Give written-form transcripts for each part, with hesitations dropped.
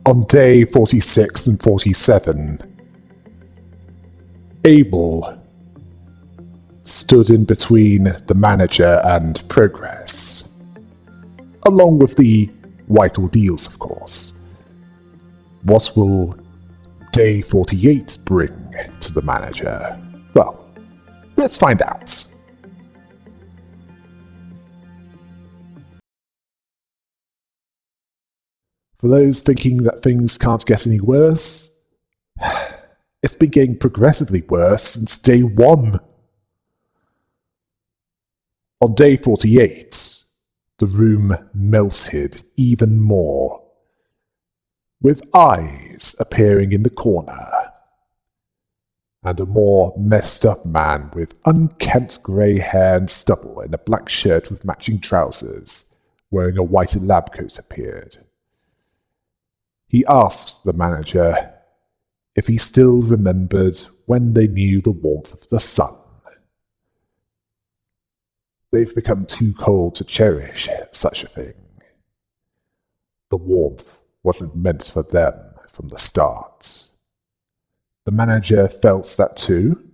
On day 46 and 47, Abel stood in between the manager and progress, along with the white ordeals, of course. What will day 48 bring to the manager? Well, let's find out. For those thinking that things can't get any worse, it's been getting progressively worse since day 1. On day 48, the room melted even more, with eyes appearing in the corner, and a more messed up man with unkempt grey hair and stubble in a black shirt with matching trousers, wearing a white lab coat appeared. He asked the manager if he still remembered when they knew the warmth of the sun. They've become too cold to cherish such a thing. The warmth wasn't meant for them from the start. The manager felt that too.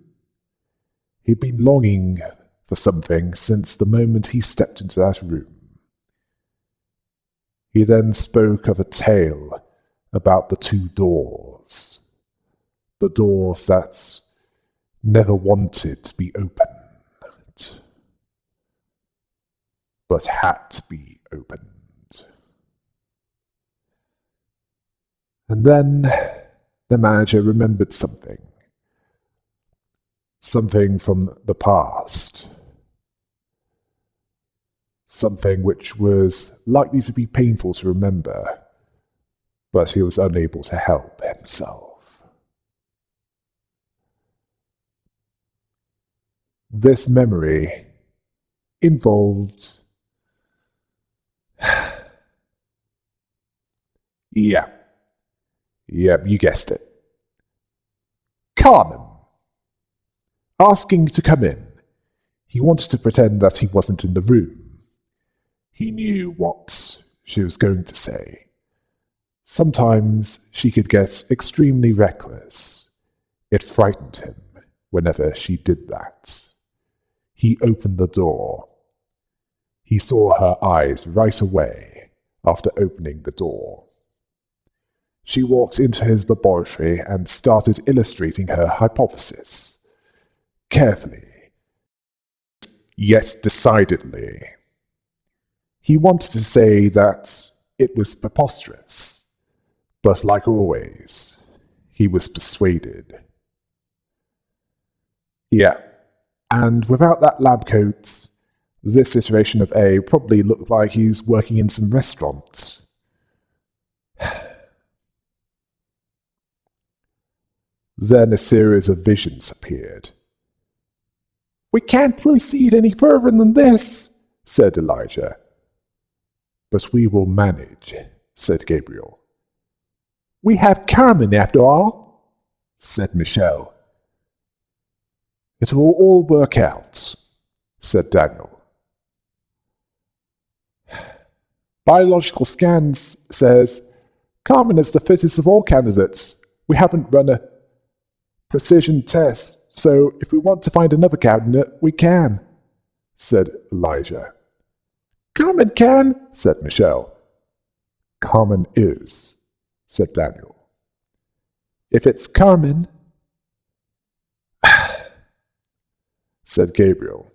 He'd been longing for something since the moment he stepped into that room. He then spoke of a tale about the 2 doors. The doors that never wanted to be opened, but had to be opened. And then the manager remembered something. Something from the past. Something which was likely to be painful to remember, but he was unable to help himself. This memory involved... Yeah, you guessed it. Carmen. Asking to come in. He wanted to pretend that he wasn't in the room. He knew what she was going to say. Sometimes she could get extremely reckless. It frightened him whenever she did that. He opened the door. He saw her eyes right away after opening the door. She walked into his laboratory and started illustrating her hypothesis. Carefully, yet decidedly. He wanted to say that it was preposterous. But like always, he was persuaded. Yeah, and without that lab coat, this iteration of A probably looked like he's working in some restaurant. Then a series of visions appeared. "We can't proceed any further than this," said Elijah. "But we will manage," said Gabriel. "We have Carmen, after all," said Michelle. "It will all work out," said Daniel. "Biological scans says Carmen is the fittest of all candidates. We haven't run a precision test, so if we want to find another candidate, we can," said Elijah. "Carmen can," said Michelle. "Carmen is," said Daniel. "If it's Carmen," said Gabriel.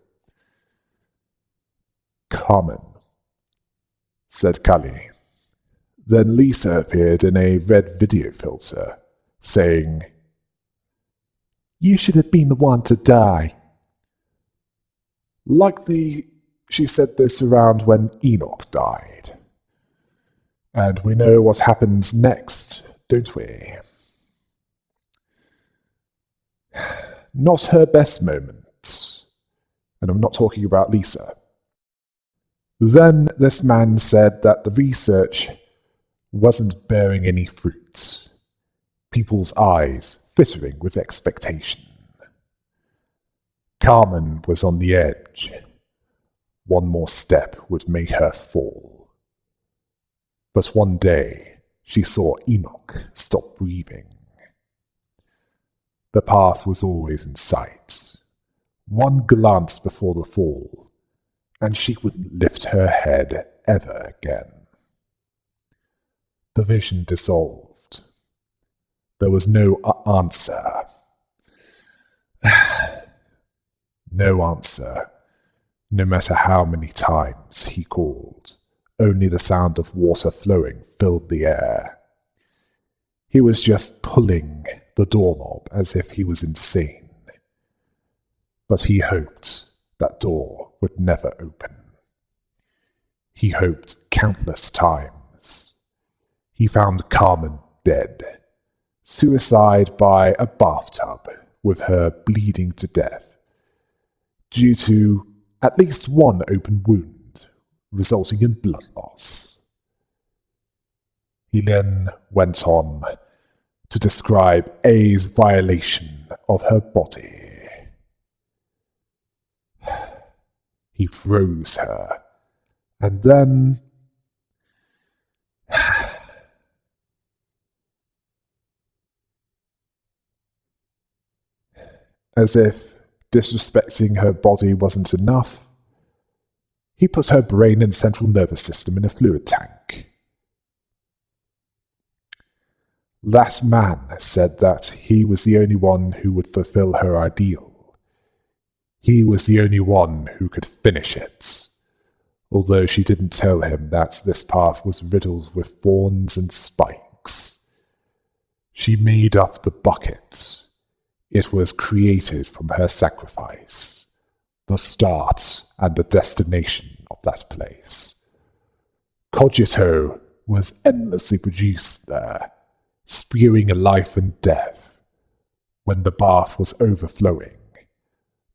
"Carmen," said Cully. Then Lisa appeared in a red video filter, saying, "You should have been the one to die." Likely she said this around when Enoch died. And we know what happens next, don't we? Not her best moment. And I'm not talking about Lisa. Then this man said that the research wasn't bearing any fruit. People's eyes fittering with expectation. Carmen was on the edge. One more step would make her fall. But one day she saw Enoch stop breathing. The path was always in sight. One glance before the fall, and she wouldn't lift her head ever again. The vision dissolved. There was no answer. No answer, no matter how many times he called. Only the sound of water flowing filled the air. He was just pulling the doorknob as if he was insane. But he hoped that door would never open. He hoped countless times. He found Carmen dead, suicide by a bathtub with her bleeding to death, due to at least one open wound, resulting in blood loss. He then went on to describe A's violation of her body. He froze her, and then as if disrespecting her body wasn't enough, he put her brain and central nervous system in a fluid tank. That man said that he was the only one who would fulfill her ideal. He was the only one who could finish it, although she didn't tell him that this path was riddled with thorns and spikes. She made up the bucket. It was created from her sacrifice, the start and the destination of that place. Cogito was endlessly produced there, spewing life and death. When the bath was overflowing,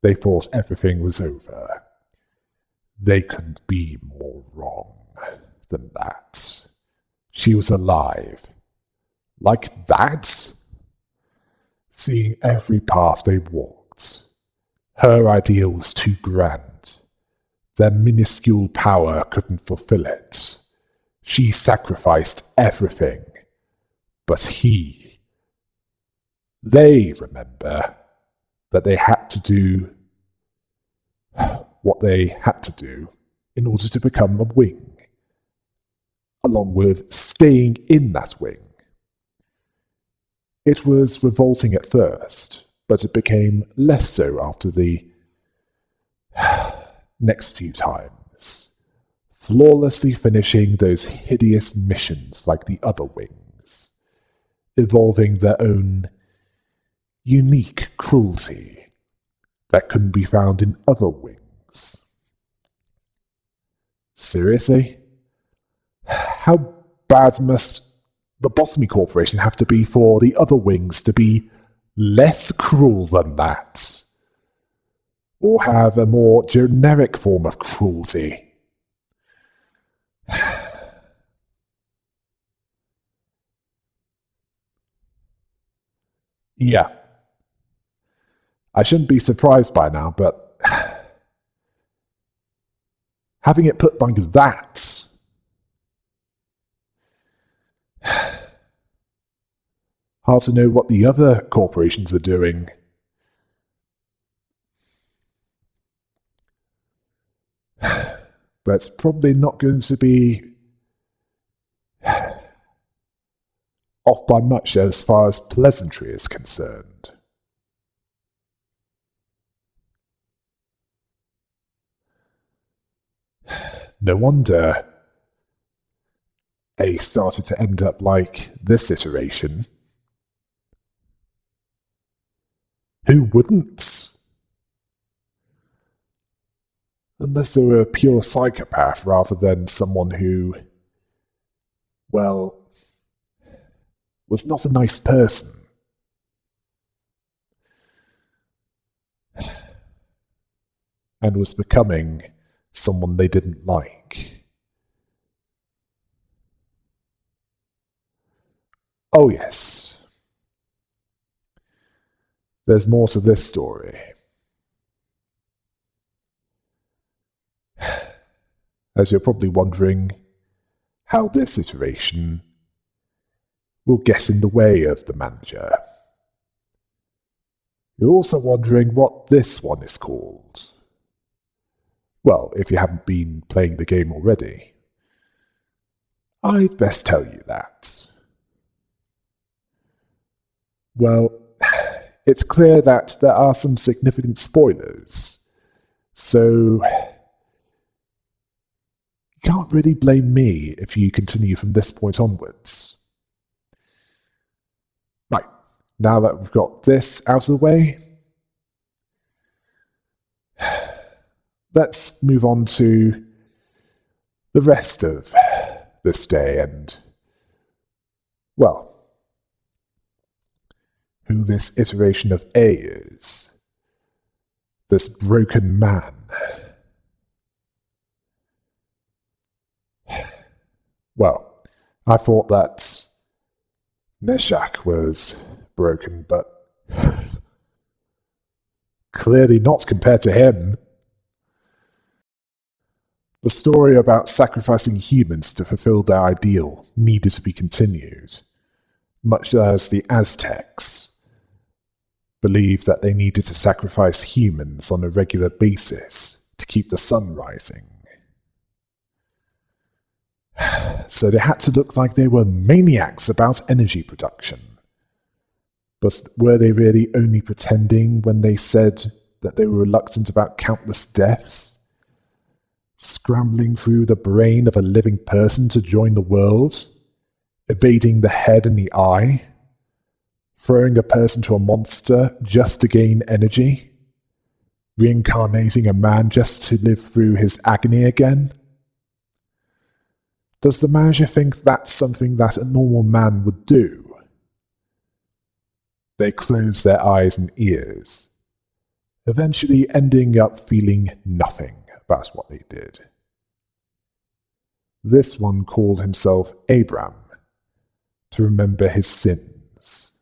they thought everything was over. They couldn't be more wrong than that. She was alive. Like that? Seeing every path they walked. Her ideal was too grand. Their minuscule power couldn't fulfill it. She sacrificed everything. But they remember that they had to do what they had to do in order to become a wing, along with staying in that wing. It was revolting at first, but it became less so after the next few times, flawlessly finishing those hideous missions like the other wings, evolving their own unique cruelty that couldn't be found in other wings. Seriously? How bad must the Lobotomy Corporation have to be for the other wings to be less cruel than that? Or have a more generic form of cruelty? Yeah. I shouldn't be surprised by now, but having it put like that, hard to know what the other corporations are doing. But it's probably not going to be off by much as far as pleasantry is concerned. No wonder A started to end up like this iteration. Who wouldn't? Unless they were a pure psychopath rather than someone who, well, was not a nice person. And was becoming someone they didn't like. Oh yes. There's more to this story. As you're probably wondering, how this iteration will get in the way of the manager. You're also wondering what this one is called. Well, if you haven't been playing the game already, I'd best tell you that. Well, it's clear that there are some significant spoilers, so you can't really blame me if you continue from this point onwards. Right, now that we've got this out of the way, let's move on to the rest of this day and, well, who this iteration of A is. This broken man. Well, I thought that Neshak was broken, but clearly not compared to him. The story about sacrificing humans to fulfill their ideal needed to be continued, much as the Aztecs believed that they needed to sacrifice humans on a regular basis to keep the sun rising. So they had to look like they were maniacs about energy production. But were they really only pretending when they said that they were reluctant about countless deaths? Scrambling through the brain of a living person to join the world? Evading the head and the eye? Throwing a person to a monster just to gain energy? Reincarnating a man just to live through his agony again? Does the manager think that's something that a normal man would do? They close their eyes and ears, eventually ending up feeling nothing about what they did. This one called himself Abram to remember his sins,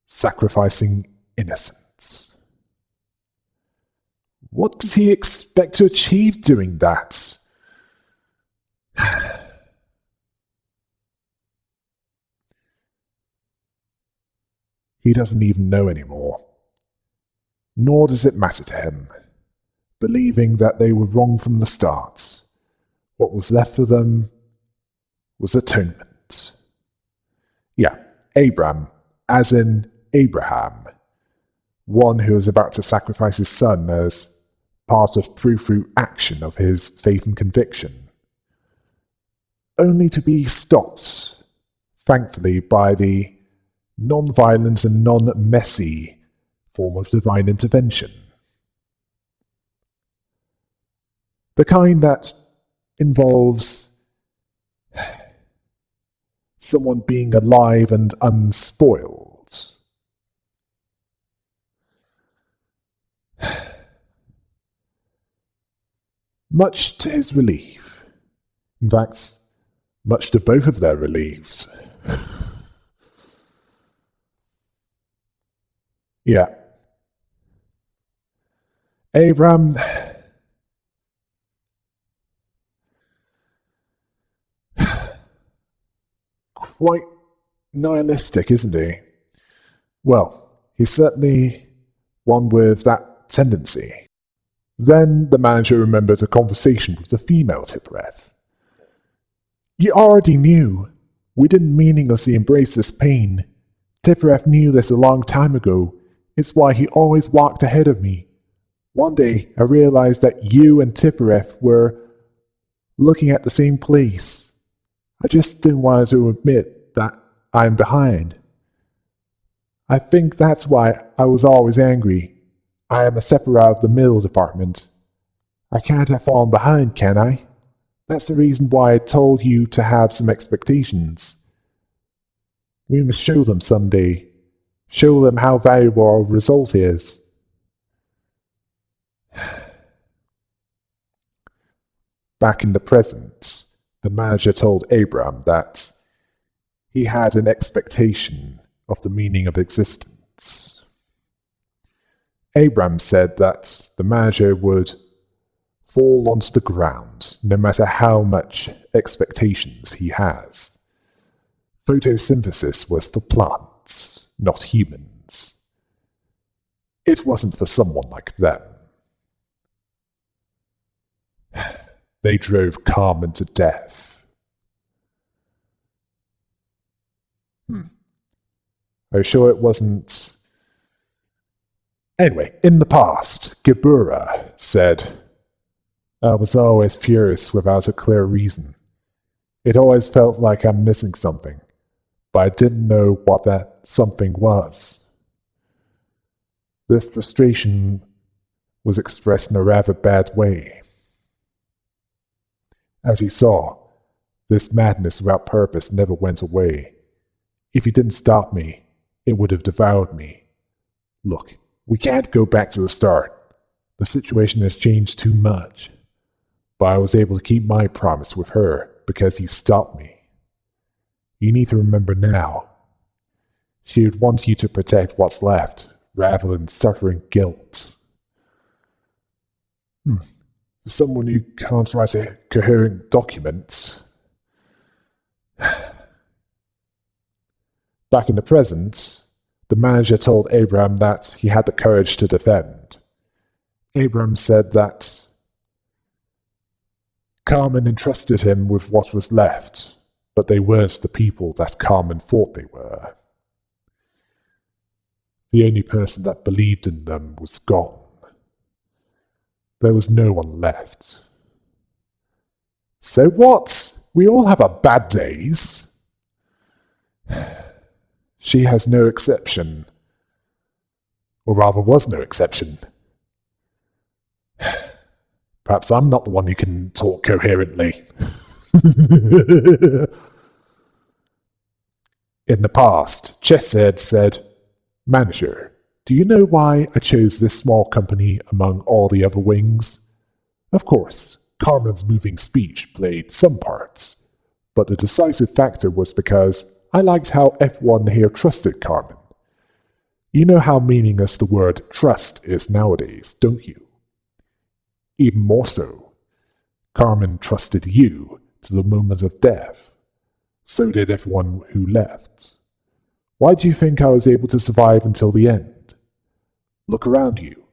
sacrificing innocence. What does he expect to achieve doing that? He doesn't even know anymore. Nor does it matter to him, believing that they were wrong from the start. What was left for them was atonement. Yeah, Abram, as in Abraham, one who was about to sacrifice his son as part of proof-through action of his faith and conviction, only to be stopped, thankfully, by the non-violent and non-messy form of divine intervention. The kind that involves someone being alive and unspoiled. Much to his relief. In fact, much to both of their reliefs. Yeah. Abram quite nihilistic, isn't he? Well, he's certainly one with that tendency. Then the manager remembered a conversation with the female Tippereth. You already knew. We didn't meaninglessly embrace this pain. Tippereth knew this a long time ago. It's why he always walked ahead of me. One day, I realized that you and Tippereth were looking at the same place. I just didn't want to admit that I'm behind. I think that's why I was always angry. I am a separate of the middle department. I can't have fallen behind, can I? That's the reason why I told you to have some expectations. We must show them someday. Show them how valuable our result is. Back in the present, the manager told Abram that he had an expectation of the meaning of existence. Abram said that the manager would fall onto the ground no matter how much expectations he has. Photosynthesis was for plants, not humans. It wasn't for someone like them. They drove Carmen to death. Are you sure it wasn't... Anyway, in the past, Gebura said, I was always furious without a clear reason. It always felt like I'm missing something, but I didn't know what that something was. This frustration was expressed in a rather bad way. As you saw, this madness without purpose never went away. If you didn't stop me, it would have devoured me. Look, we can't go back to the start. The situation has changed too much. But I was able to keep my promise with her because you stopped me. You need to remember now. She would want you to protect what's left, rather than suffering guilt. For someone who can't write a coherent document. Back in the present, the manager told Abram that he had the courage to defend. Abram said that Carmen entrusted him with what was left, but they weren't the people that Carmen thought they were. The only person that believed in them was gone. There was no one left. So what? We all have our bad days. She has no exception. Or rather, was no exception. Perhaps I'm not the one who can talk coherently. In the past, Chesed said, Manager, do you know why I chose this small company among all the other wings? Of course, Carmen's moving speech played some parts, but the decisive factor was because I liked how everyone here trusted Carmen. You know how meaningless the word trust is nowadays, don't you? Even more so, Carmen trusted you to the moment of death. So did everyone who left. Why do you think I was able to survive until the end? Look around you.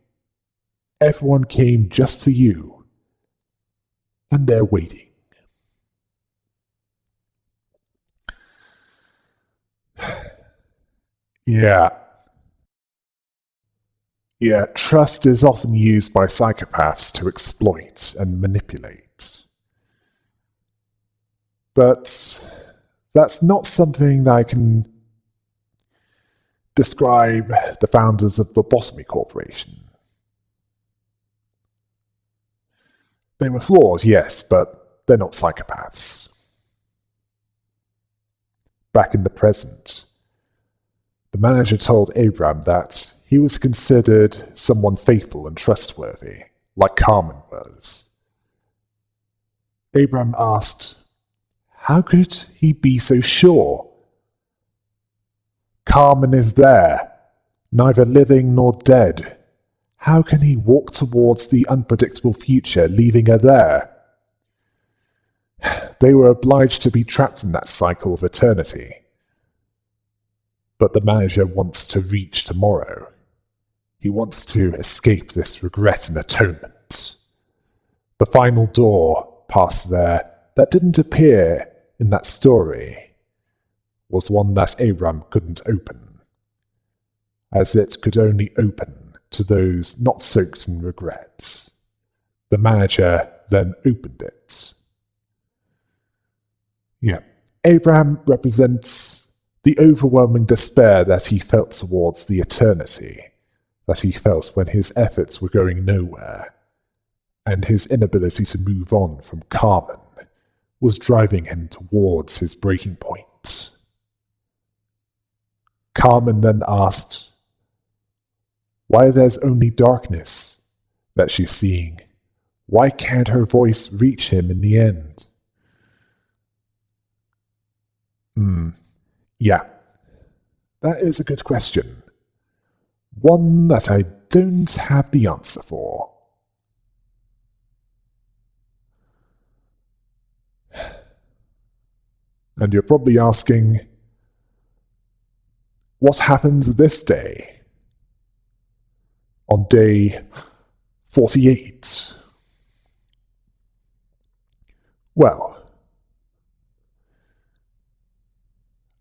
Everyone came just for you. And they're waiting. Yeah, trust is often used by psychopaths to exploit and manipulate. But that's not something that I can describe the founders of Lobotomy Corporation. They were flawed, yes, but they're not psychopaths. Back in the present, the manager told Abram that he was considered someone faithful and trustworthy, like Carmen was. Abram asked, how could he be so sure? Carmen is there, neither living nor dead. How can he walk towards the unpredictable future, leaving her there? They were obliged to be trapped in that cycle of eternity. But the manager wants to reach tomorrow. He wants to escape this regret and atonement. The final door past there that didn't appear in that story was one that Abram couldn't open, as it could only open to those not soaked in regret. The manager then opened it. Abram represents the overwhelming despair that he felt towards the eternity that he felt when his efforts were going nowhere, and his inability to move on from Carmen was driving him towards his breaking point. Carmen then asked, why there's only darkness that she's seeing? Why can't her voice reach him in the end? Yeah, that is a good question. One that I don't have the answer for. And you're probably asking, What happened this day? On day 48? Well,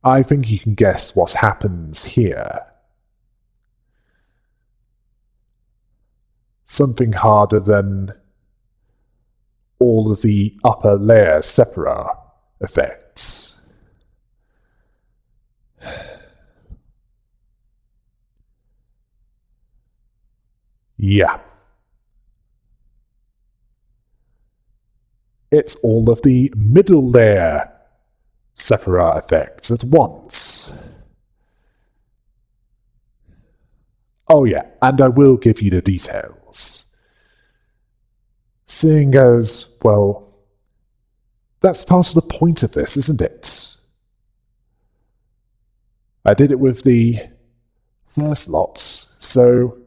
I think you can guess what happens here. Something harder than all of the upper layer separa effects. Yeah. It's all of the middle layer separa effects at once. Oh yeah, and I will give you the details. Seeing as, well, that's part of the point of this, isn't it? I did it with the first lot, so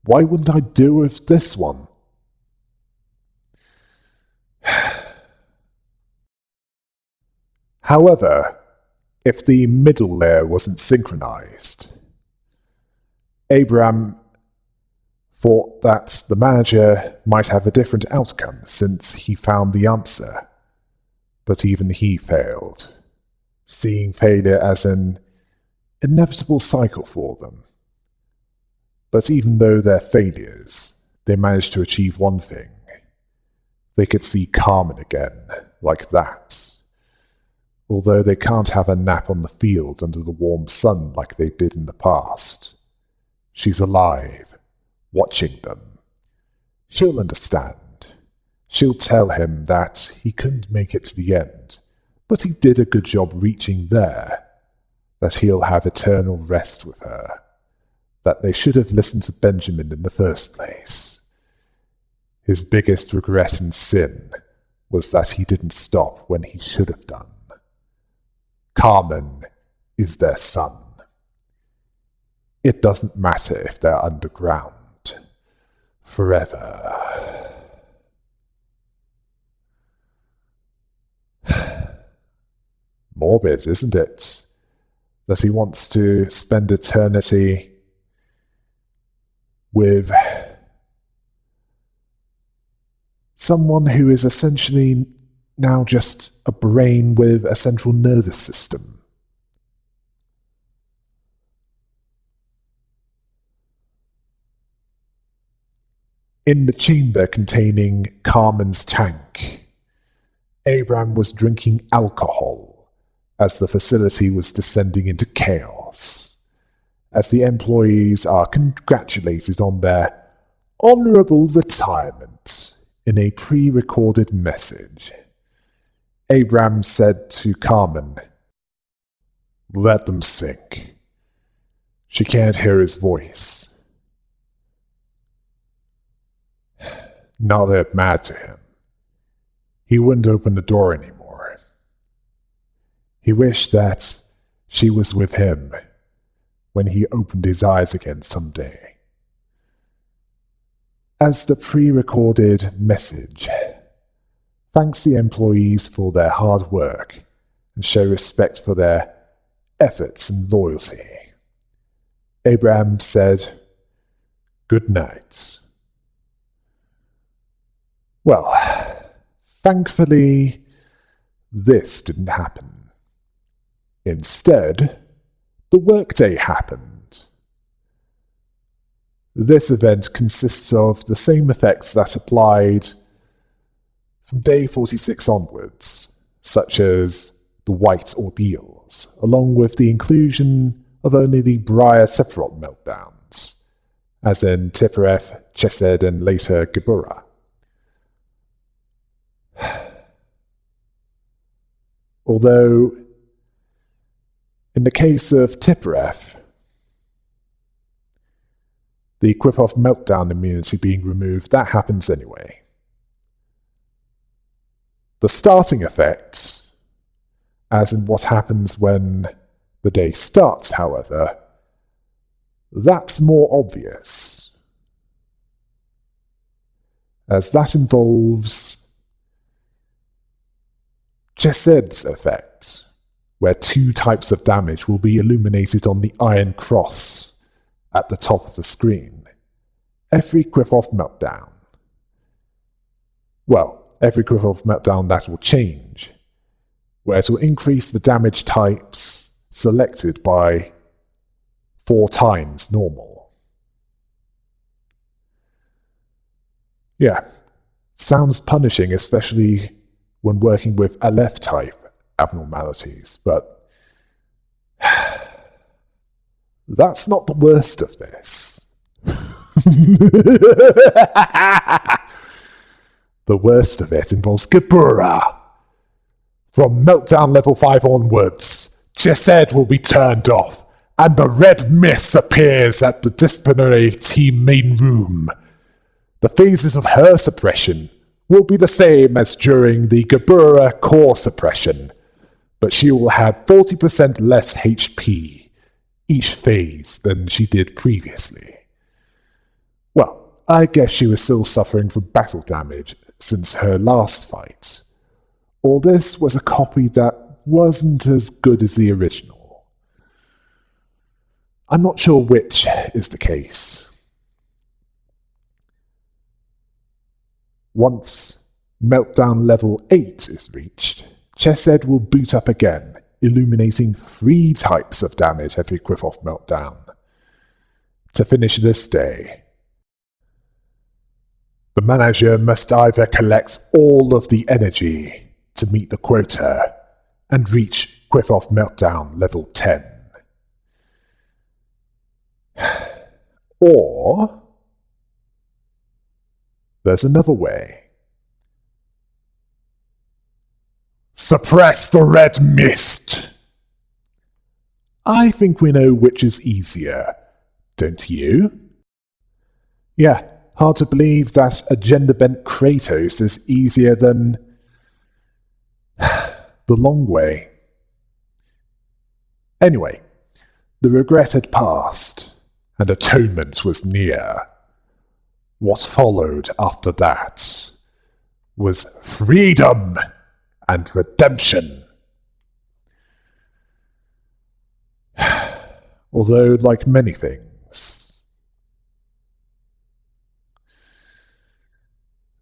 why wouldn't I do it with this one? However, if the middle layer wasn't synchronized, Abraham thought that the manager might have a different outcome since he found the answer, but even he failed, seeing failure as an inevitable cycle for them. But even though they're failures, they managed to achieve one thing. They could see Carmen again, like that. Although they can't have a nap on the field under the warm sun like they did in the past. She's alive, watching them. She'll understand. She'll tell him that he couldn't make it to the end, but he did a good job reaching there, that he'll have eternal rest with her, that they should have listened to Benjamin in the first place. His biggest regret and sin was that he didn't stop when he should have done. Carmen is their son. It doesn't matter if they're underground. Forever. Morbid, isn't it? That he wants to spend eternity with someone who is essentially now just a brain with a central nervous system. In the chamber containing Carmen's tank, Abraham was drinking alcohol as the facility was descending into chaos, as the employees are congratulated on their honourable retirement in a pre-recorded message. Abraham said to Carmen, "Let them sink. She can't hear his voice." Now they're mad to him. He wouldn't open the door anymore. He wished that she was with him when he opened his eyes again someday. As the pre-recorded message thanks the employees for their hard work and show respect for their efforts and loyalty, Abraham said, "Good night." Well, thankfully, this didn't happen. Instead, the workday happened. This event consists of the same effects that applied from day 46 onwards, such as the white ordeals, along with the inclusion of only the Briar Sephiroth meltdowns, as in Tifereth, Chesed, and later Geburah. Although, in the case of Tifereth, the Qiphoth meltdown immunity being removed, that happens anyway. The starting effects, as in what happens when the day starts, however, that's more obvious, as that involves Chesed's effect, where 2 types of damage will be illuminated on the iron cross at the top of the screen. Every Qliphoth meltdown. Well, every Qliphoth meltdown that will change, where it will increase the damage types selected by 4 times normal. Yeah, sounds punishing, especially when working with Aleph type abnormalities, but that's not the worst of this. The worst of it involves Gebura. From Meltdown level 5 onwards, Chesed will be turned off, and the red mist appears at the disciplinary team main room. The phases of her suppression will be the same as during the Gebura core suppression, but she will have 40% less HP each phase than she did previously. Well, I guess she was still suffering from battle damage since her last fight. Or this was a copy that wasn't as good as the original. I'm not sure which is the case. Once Meltdown level 8 is reached, Chesed will boot up again, illuminating 3 types of damage every Qliphoth meltdown. To finish this day, the manager must either collect all of the energy to meet the quota and reach Qliphoth meltdown level 10. Or there's another way. Suppress the red mist! I think we know which is easier, don't you? Yeah, hard to believe that a gender-bent Kratos is easier than the long way. Anyway, the regret had passed, and atonement was near. What followed after that was freedom and redemption. Although, like many things,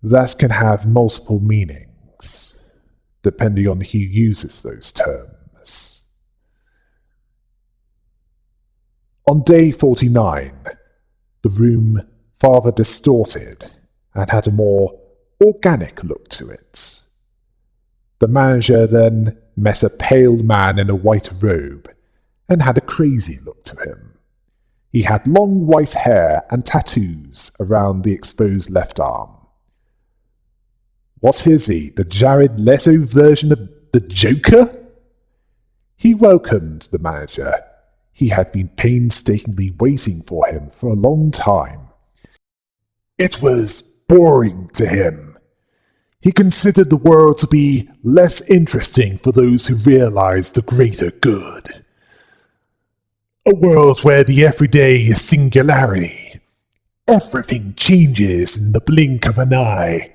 that can have multiple meanings, depending on who uses those terms. On day 49, the room farther distorted and had a more organic look to it. The manager then met a pale man in a white robe and had a crazy look to him. He had long white hair and tattoos around the exposed left arm. What is he, the Jared Leto version of the Joker? He welcomed the manager. He had been painstakingly waiting for him for a long time. It was boring to him. He considered the world to be less interesting for those who realized the greater good. A world where the everyday is singularity. Everything changes in the blink of an eye.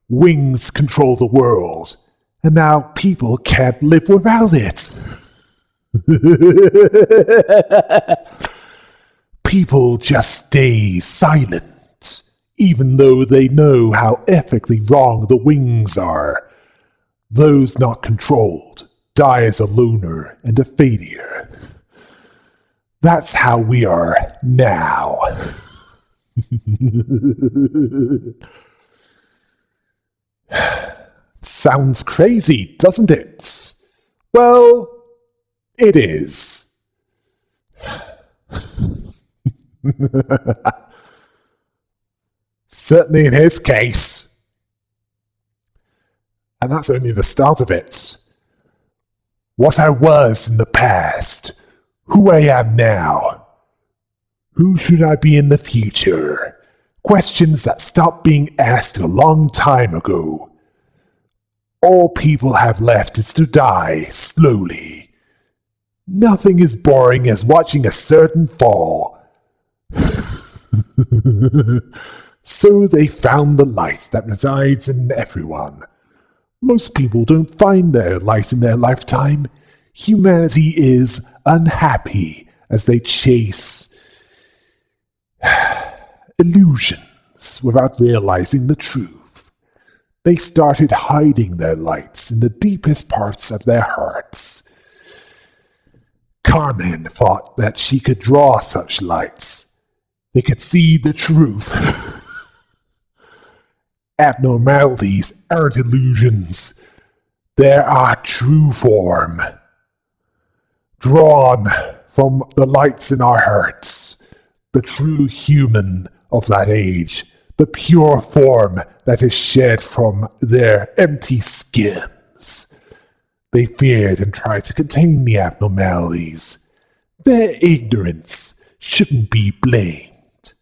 Wings control the world, and now people can't live without it. People just stay silent, even though they know how ethically wrong the wings are. Those not controlled die as a loner and a failure. That's how we are now. Sounds crazy, doesn't it? Well, it is. Certainly in his case. And that's only the start of it. What I was in the past, who I am now, who should I be in the future? Questions that stopped being asked a long time ago. All people have left is to die slowly. Nothing as boring as watching a certain fall. So they found the light that resides in everyone. Most people don't find their light in their lifetime. Humanity is unhappy as they chase illusions without realizing the truth. They started hiding their lights in the deepest parts of their hearts. Carmen thought that she could draw such lights. They could see the truth. Abnormalities aren't illusions. They are true form. Drawn from the lights in our hearts. The true human of that age. The pure form that is shed from their empty skins. They feared and tried to contain the abnormalities. Their ignorance shouldn't be blamed.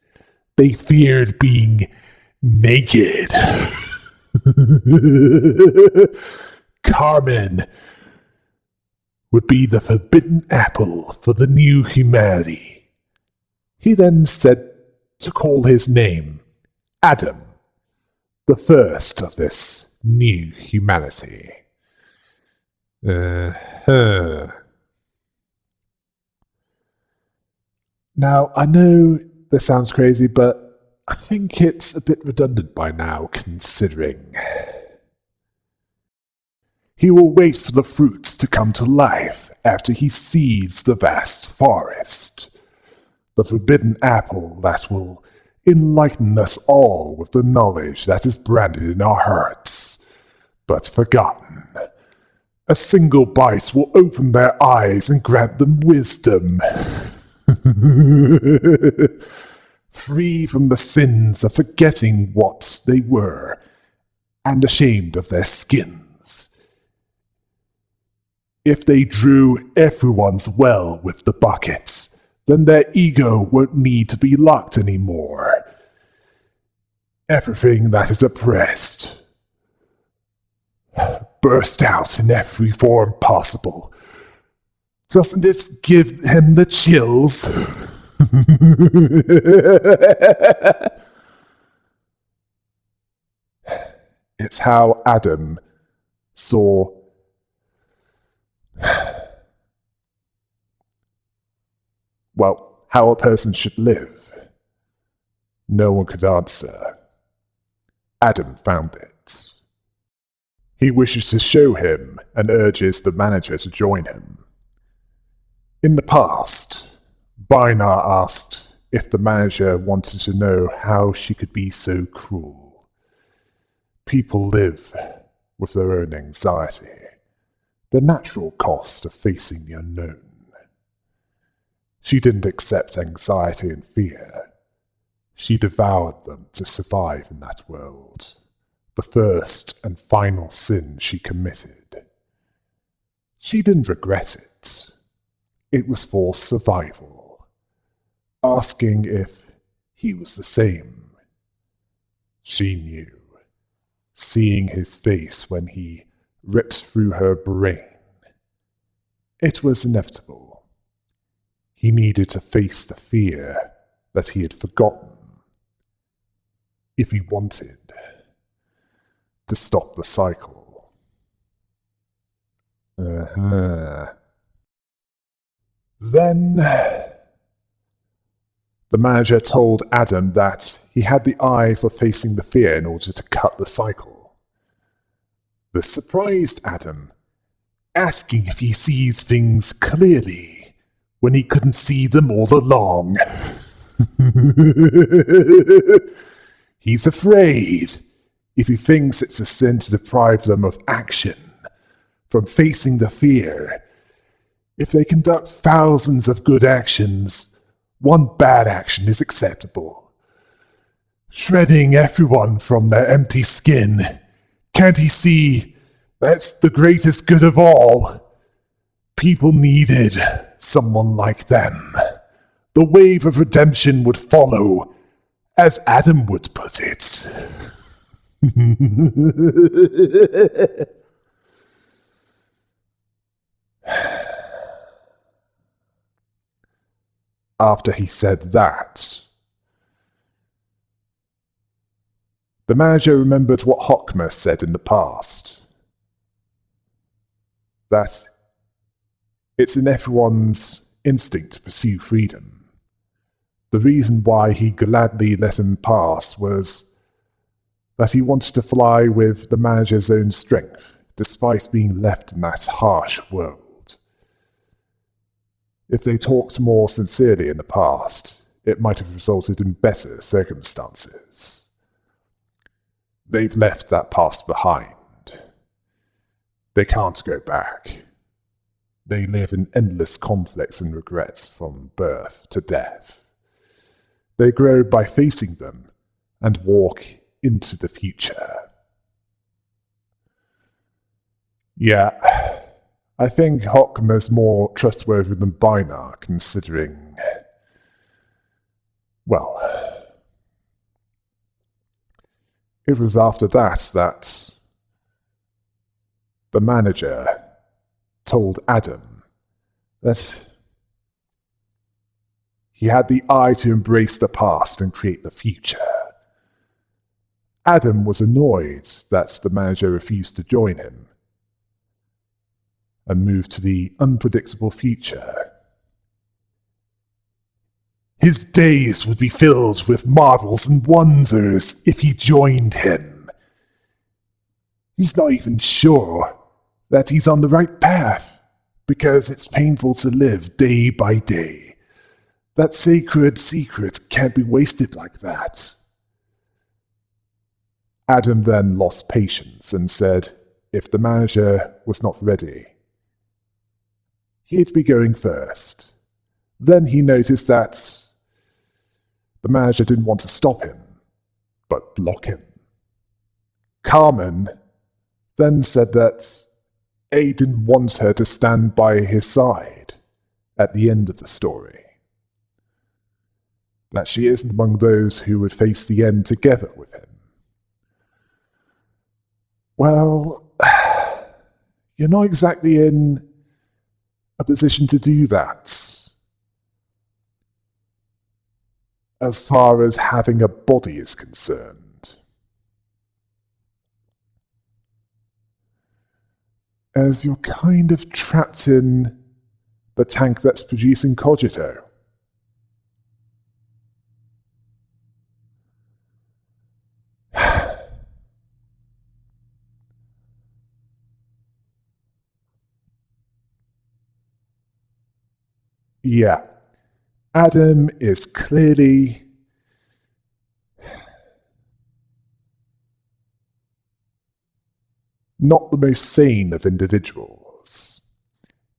They feared being naked. Carmen would be the forbidden apple for the new humanity. He then said to call his name Adam, the first of this new humanity. Now, I know this sounds crazy, but I think it's a bit redundant by now, considering. He will wait for the fruits to come to life after he seeds the vast forest. The forbidden apple that will enlighten us all with the knowledge that is branded in our hearts, but forgotten. A single bite will open their eyes and grant them wisdom. Free from the sins of forgetting what they were, and ashamed of their skins. If they drew everyone's well with the buckets, then their ego won't need to be locked anymore. Everything that is oppressed burst out in every form possible. Doesn't it give him the chills? It's how Adam saw how a person should live. No one could answer. Adam found it. He wishes to show him and urges the manager to join him. In the past, Bainar asked if the manager wanted to know how she could be so cruel. People live with their own anxiety, the natural cost of facing the unknown. She didn't accept anxiety and fear. She devoured them to survive in that world, the first and final sin she committed. She didn't regret it. It was for survival, asking if he was the same. She knew, seeing his face when he ripped through her brain. It was inevitable. He needed to face the fear that he had forgotten, if he wanted to stop the cycle. Then the manager told Adam that he had the eye for facing the fear in order to cut the cycle. This surprised Adam, asking if he sees things clearly when he couldn't see them all along. He's afraid if he thinks it's a sin to deprive them of action, from facing the fear. If they conduct thousands of good actions, one bad action is acceptable. Shredding everyone from their empty skin. Can't he see that's the greatest good of all? People needed someone like them. The wave of redemption would follow, as Adam would put it. After he said that, the manager remembered what Hockmer said in the past. That It's in everyone's instinct to pursue freedom. The reason why he gladly let him pass was that he wanted to fly with the manager's own strength, despite being left in that harsh world. If they talked more sincerely in the past, it might have resulted in better circumstances. They've left that past behind. They can't go back. They live in endless conflicts and regrets from birth to death. They grow by facing them and walk into the future. Yeah, I think Hockmer's more trustworthy than Beinar, considering... Well, it was after that the manager told Adam that he had the eye to embrace the past and create the future. Adam was annoyed that the manager refused to join him and moved to the unpredictable future. His days would be filled with marvels and wonders if he joined him. He's not even sure that he's on the right path, because it's painful to live day by day. That sacred secret can't be wasted like that. Adam then lost patience and said if the manager was not ready, he'd be going first. Then he noticed that the manager didn't want to stop him, but block him. Carmen then said that A didn't want her to stand by his side at the end of the story. That she isn't among those who would face the end together with him. Well, you're not exactly in a position to do that. As far as having a body is concerned. As you're kind of trapped in the tank that's producing Cogito. Yeah, Adam is clearly not the most sane of individuals,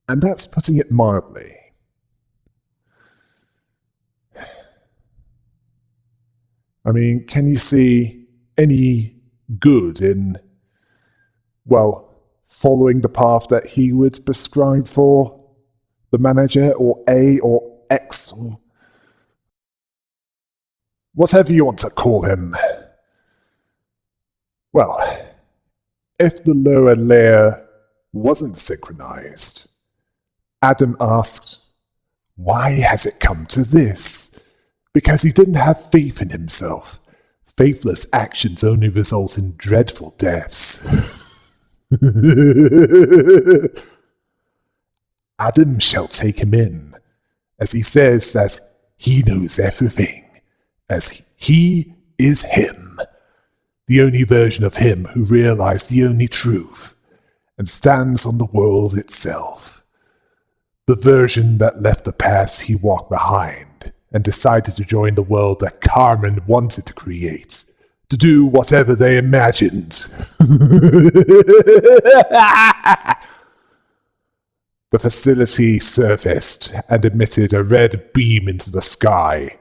and that's putting it mildly. I mean, can you see any good in, well, following the path that he would prescribe for the manager, or A, or X, or whatever you want to call him? Well, if the lower layer wasn't synchronized, Adam asked, why has it come to this? Because he didn't have faith in himself. Faithless actions only result in dreadful deaths. Adam shall take him in, as he says that he knows everything, as he is him, the only version of him who realized the only truth, and stands on the world itself. The version that left the paths he walked behind, and decided to join the world that Carmen wanted to create, to do whatever they imagined. The facility surfaced and emitted a red beam into the sky.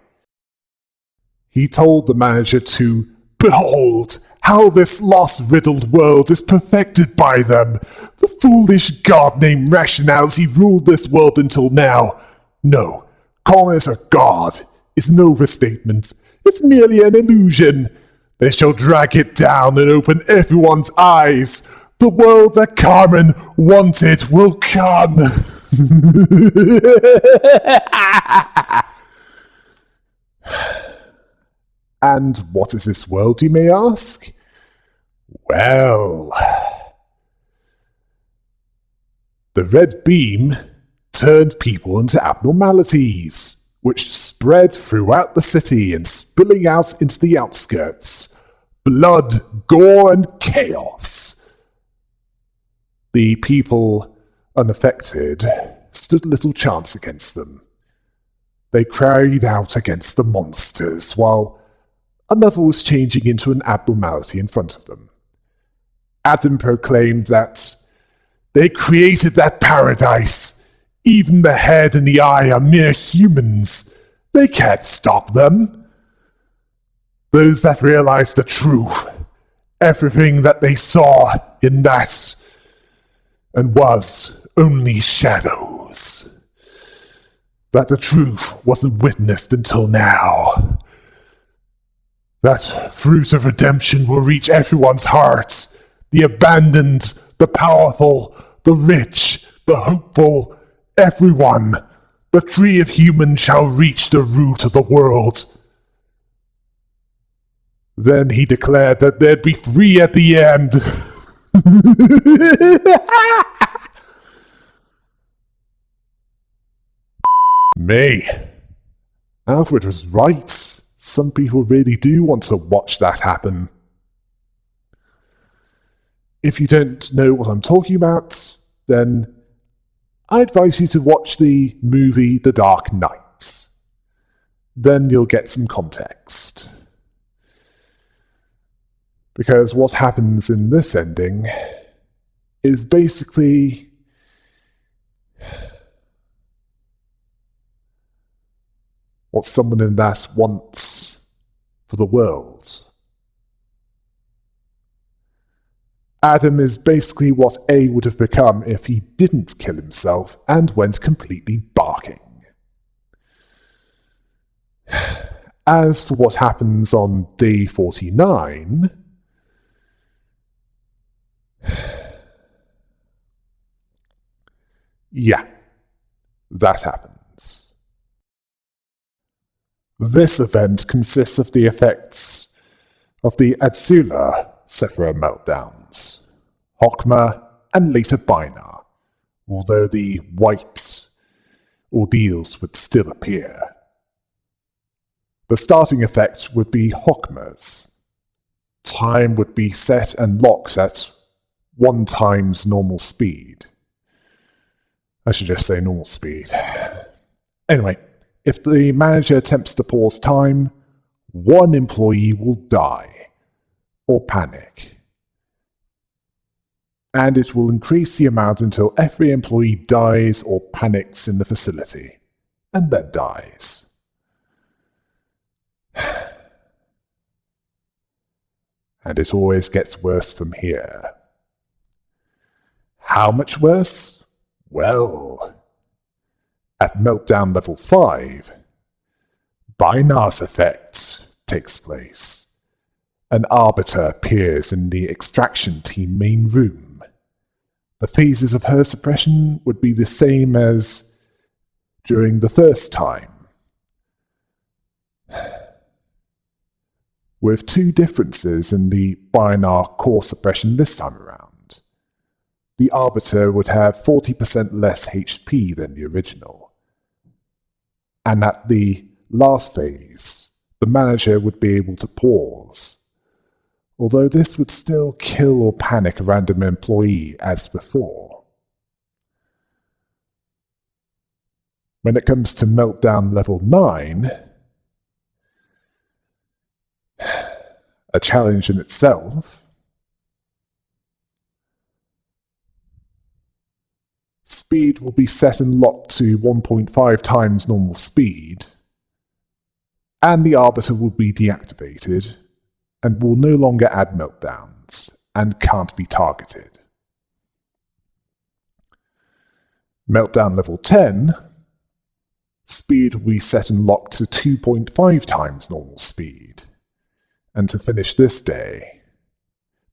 He told the manager to behold how this lost-riddled world is perfected by them. The foolish god named Rationales he ruled this world until now. No, calling it a god is an overstatement. It's merely an illusion. They shall drag it down and open everyone's eyes. The world that Carmen wanted will come. And what is this world, you may ask? Well, the red beam turned people into abnormalities, which spread throughout the city and spilling out into the outskirts. Blood, gore, and chaos. The people unaffected stood little chance against them. They cried out against the monsters, while another was changing into an abnormality in front of them. Adam proclaimed that they created that paradise. Even the head and the eye are mere humans. They can't stop them. Those that realized the truth, everything that they saw in that and was only shadows. That the truth wasn't witnessed until now. That fruit of redemption will reach everyone's heart. The abandoned, the powerful, the rich, the hopeful, everyone. The tree of human shall reach the root of the world. Then he declared that they'd be free at the end. May. Alfred was right. Some people really do want to watch that happen. If you don't know what I'm talking about, then I advise you to watch the movie The Dark Knight. Then you'll get some context. Because what happens in this ending is basically what someone in that wants for the world. Adam is basically what A would have become if he didn't kill himself and went completely barking. As for what happens on day 49, yeah, that happens. This event consists of the effects of the Adsula Sephira meltdowns, Hokma, and later Bainar, although the white ordeals would still appear. The starting effect would be Hokma's. Time would be set and locked at 1 times normal speed. I should just say normal speed. Anyway, if the manager attempts to pause time, 1 employee will die or panic. And it will increase the amount until every employee dies or panics in the facility, and then dies. And it always gets worse from here. How much worse? Well, at meltdown level 5, Bainar's effect takes place. An arbiter appears in the extraction team main room. The phases of her suppression would be the same as during the first time, with 2 differences in the Bainar core suppression this time around. The Arbiter would have 40% less HP than the original. And at the last phase, the manager would be able to pause, although this would still kill or panic a random employee as before. When it comes to meltdown level 9, a challenge in itself, speed will be set and locked to 1.5 times normal speed, and the Arbiter will be deactivated and will no longer add meltdowns and can't be targeted. Meltdown level 10, speed will be set and locked to 2.5 times normal speed, and to finish this day,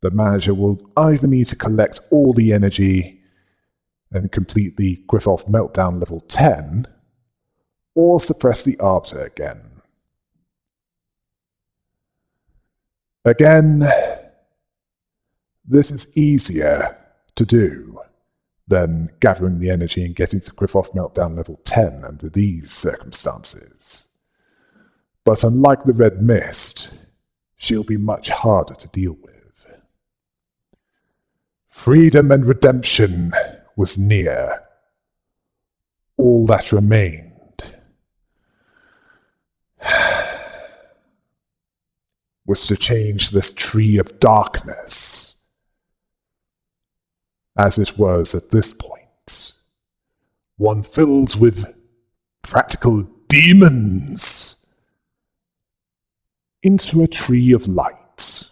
the manager will either need to collect all the energy and complete the Grifoff meltdown level 10, or suppress the Arbiter again. Again, this is easier to do, than gathering the energy and getting to Griffith Meltdown level 10 under these circumstances. But unlike the Red Mist, she'll be much harder to deal with. Freedom and redemption was near. All that remained was to change this tree of darkness, as it was at this point, one filled with practical demons, into a tree of light,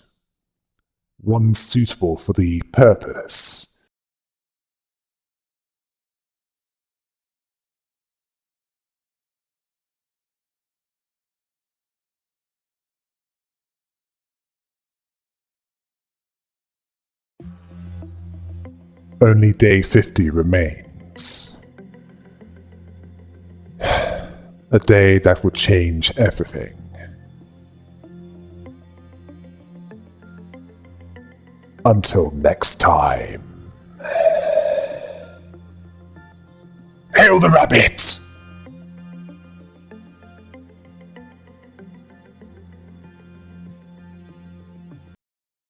one suitable for the purpose. Only day 50 remains. A day that would change everything. Until next time. Hail the rabbit!